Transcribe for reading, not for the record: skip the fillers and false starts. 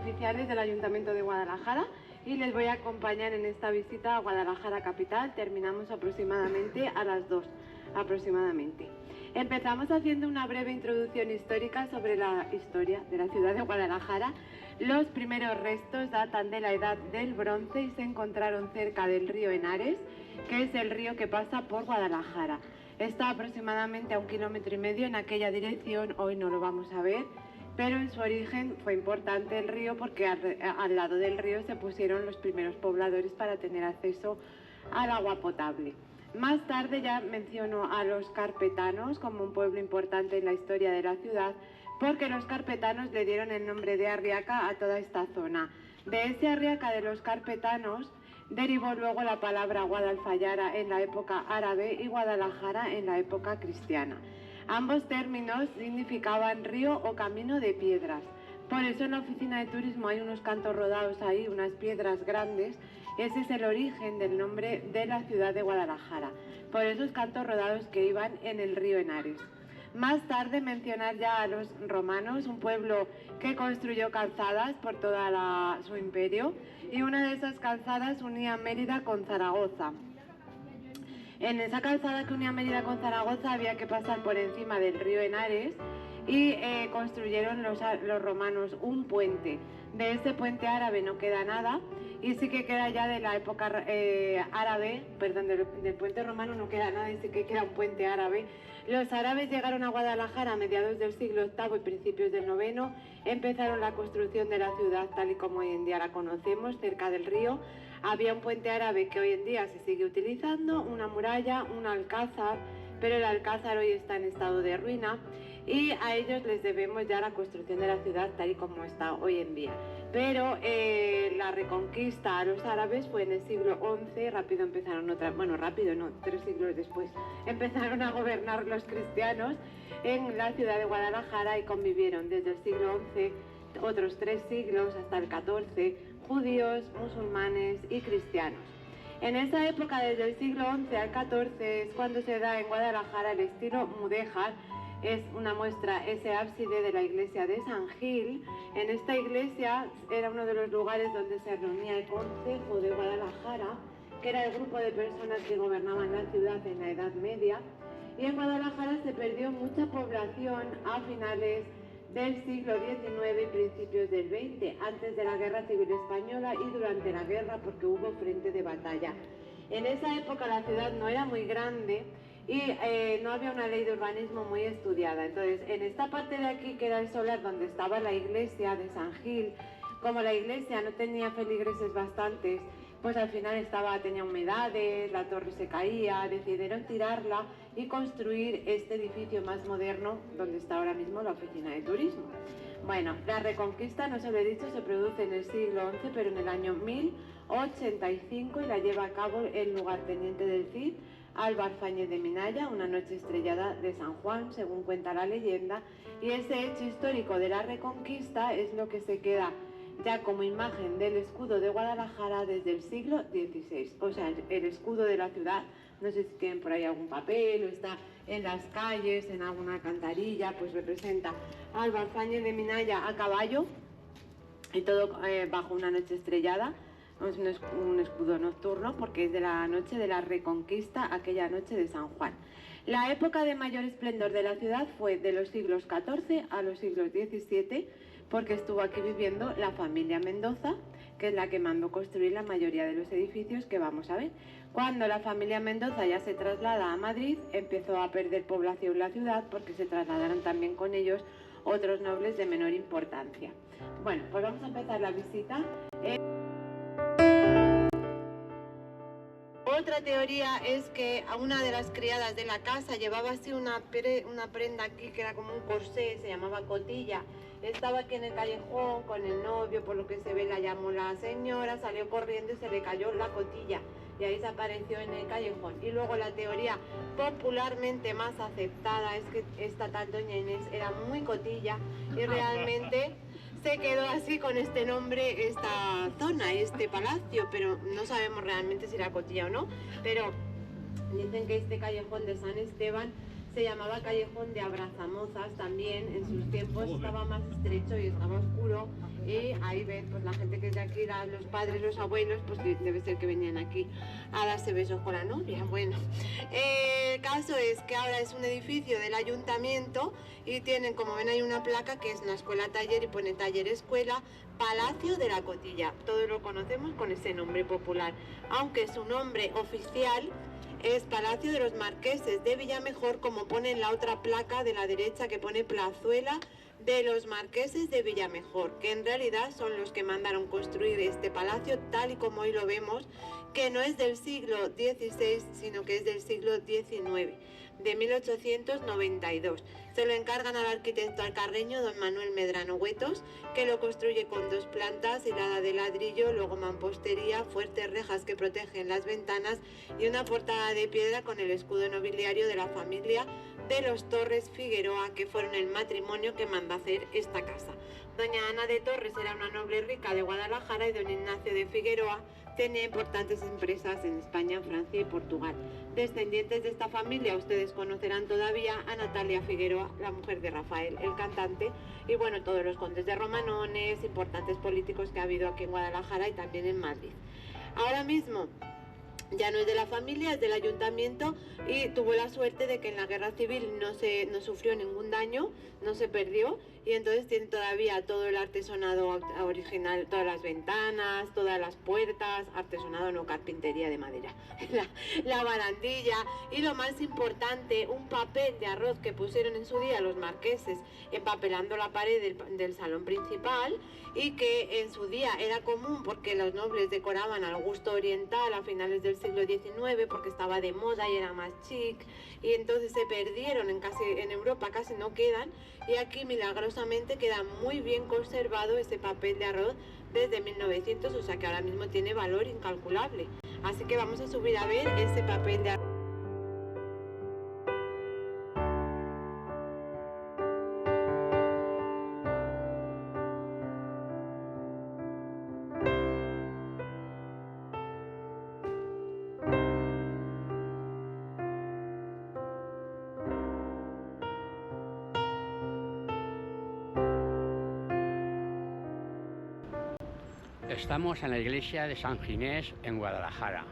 oficiales del Ayuntamiento de Guadalajara y les voy a acompañar en esta visita a Guadalajara capital. Terminamos aproximadamente a las 2 aproximadamente. Empezamos haciendo una breve introducción histórica sobre la historia de la ciudad de Guadalajara. Los primeros restos datan de la Edad del Bronce y se encontraron cerca del río Henares, que es el río que pasa por Guadalajara. Está aproximadamente a 1,5 kilómetros en aquella dirección, hoy no lo vamos a ver, pero en su origen fue importante el río porque al lado del río se pusieron los primeros pobladores para tener acceso al agua potable. Más tarde ya menciono a los carpetanos como un pueblo importante en la historia de la ciudad, porque los carpetanos le dieron el nombre de Arriaca a toda esta zona. De ese Arriaca de los carpetanos derivó luego la palabra Guadalfallara en la época árabe y Guadalajara en la época cristiana. Ambos términos significaban río o camino de piedras. Por eso en la oficina de turismo hay unos cantos rodados ahí, unas piedras grandes. Ese es el origen del nombre de la ciudad de Guadalajara, por esos cantos rodados que iban en el río Henares. Más tarde mencionar ya a los romanos, un pueblo que construyó calzadas por todo su imperio, y una de esas calzadas unía Mérida con Zaragoza. En esa calzada que unía Mérida con Zaragoza había que pasar por encima del río Henares y construyeron los romanos un puente. De ese puente árabe no queda nada y sí que queda ya de la época árabe, perdón, del puente romano no queda nada y sí que queda un puente árabe. Los árabes llegaron a Guadalajara a mediados del siglo VIII y principios del IX, empezaron la construcción de la ciudad tal y como hoy en día la conocemos, cerca del río. Había un puente árabe que hoy en día se sigue utilizando, una muralla, un alcázar, pero el alcázar hoy está en estado de ruina y a ellos les debemos ya la construcción de la ciudad tal y como está hoy en día. Pero la reconquista a los árabes fue en el siglo XI, rápido empezaron rápido no, 3 siglos después, empezaron a gobernar los cristianos en la ciudad de Guadalajara y convivieron desde el siglo XI, otros 3 siglos hasta el XIV, judíos, musulmanes y cristianos. En esa época, desde el siglo XI al XIV, es cuando se da en Guadalajara el estilo mudéjar. Es una muestra ese ábside de la iglesia de San Gil. En esta iglesia era uno de los lugares donde se reunía el Consejo de Guadalajara, que era el grupo de personas que gobernaban la ciudad en la Edad Media. Y en Guadalajara se perdió mucha población a finales del siglo XIX y principios del XX, antes de la Guerra Civil Española y durante la guerra porque hubo frente de batalla. En esa época la ciudad no era muy grande y no había una ley de urbanismo muy estudiada. Entonces, en esta parte de aquí, que era el solar donde estaba la iglesia de San Gil, como la iglesia no tenía feligreses bastantes, pues al final tenía humedades, la torre se caía, decidieron tirarla y construir este edificio más moderno donde está ahora mismo la oficina de turismo. Bueno, la reconquista, no se lo he dicho, se produce en el siglo XI, pero en el año 1085 y la lleva a cabo el lugarteniente del Cid, Álvar Fáñez de Minaya, una noche estrellada de San Juan, según cuenta la leyenda, y ese hecho histórico de la reconquista es lo que se queda ya como imagen del escudo de Guadalajara desde el siglo XVI. O sea, el escudo de la ciudad, no sé si tienen por ahí algún papel o está en las calles, en alguna alcantarilla, pues representa a Álvar Fáñez de Minaya a caballo y todo bajo una noche estrellada. Es un escudo nocturno porque es de la noche de la Reconquista, aquella noche de San Juan. La época de mayor esplendor de la ciudad fue de los siglos XIV a los siglos XVII, porque estuvo aquí viviendo la familia Mendoza, que es la que mandó construir la mayoría de los edificios que vamos a ver. Cuando la familia Mendoza ya se traslada a Madrid, empezó a perder población la ciudad porque se trasladaron también con ellos otros nobles de menor importancia. Bueno, pues vamos a empezar la visita. Otra teoría es que a una de las criadas de la casa llevaba así una prenda aquí que era como un corsé, se llamaba cotilla. Estaba aquí en el callejón con el novio, por lo que se ve la llamó la señora, salió corriendo y se le cayó la cotilla y ahí se apareció en el callejón. Y luego la teoría popularmente más aceptada es que esta tal doña Inés era muy cotilla y realmente se quedó así con este nombre esta zona, este palacio, pero no sabemos realmente si era cotilla o no, pero dicen que este callejón de San Esteban Se llamaba Callejón de Abrazamozas también, en sus tiempos estaba más estrecho y estaba oscuro, y ahí ven, pues la gente que es de aquí, los padres, los abuelos, pues debe ser que venían aquí a darse besos con la novia. Bueno, el caso es que ahora es un edificio del ayuntamiento y tienen, como ven, hay una placa que es una escuela taller y pone taller escuela Palacio de la Cotilla. Todos lo conocemos con ese nombre popular, aunque su nombre oficial es Palacio de los Marqueses de Villamejor, como pone en la otra placa de la derecha, que pone Plazuela de los Marqueses de Villamejor, que en realidad son los que mandaron construir este palacio tal y como hoy lo vemos, que no es del siglo XVI, sino que es del siglo XIX, de 1892. Se lo encargan al arquitecto alcarreño don Manuel Medrano Huetos, que lo construye con 2 plantas, hilada de ladrillo, luego mampostería, fuertes rejas que protegen las ventanas y una portada de piedra con el escudo nobiliario de la familia de los Torres Figueroa, que fueron el matrimonio que mandó hacer esta casa. Doña Ana de Torres era una noble rica de Guadalajara y don Ignacio de Figueroa tenía importantes empresas en España, Francia y Portugal. Descendientes de esta familia, ustedes conocerán todavía a Natalia Figueroa, la mujer de Rafael, el cantante, y bueno, todos los condes de Romanones, importantes políticos que ha habido aquí en Guadalajara y también en Madrid. Ahora mismo ya no es de la familia, es del ayuntamiento, y tuvo la suerte de que en la guerra civil no sufrió ningún daño, no se perdió, y entonces tiene todavía todo el artesonado original, todas las ventanas, todas las puertas, artesonado no, carpintería de madera, la barandilla, y lo más importante, un papel de arroz que pusieron en su día los marqueses empapelando la pared del salón principal, y que en su día era común porque los nobles decoraban al gusto oriental a finales del siglo XIX, porque estaba de moda y era más chic, y entonces se perdieron en Europa, casi no quedan, y aquí milagrosamente queda muy bien conservado ese papel de arroz desde 1900, o sea que ahora mismo tiene valor incalculable. Así que vamos a subir a ver ese papel de arroz. Estamos en la iglesia de San Ginés en Guadalajara.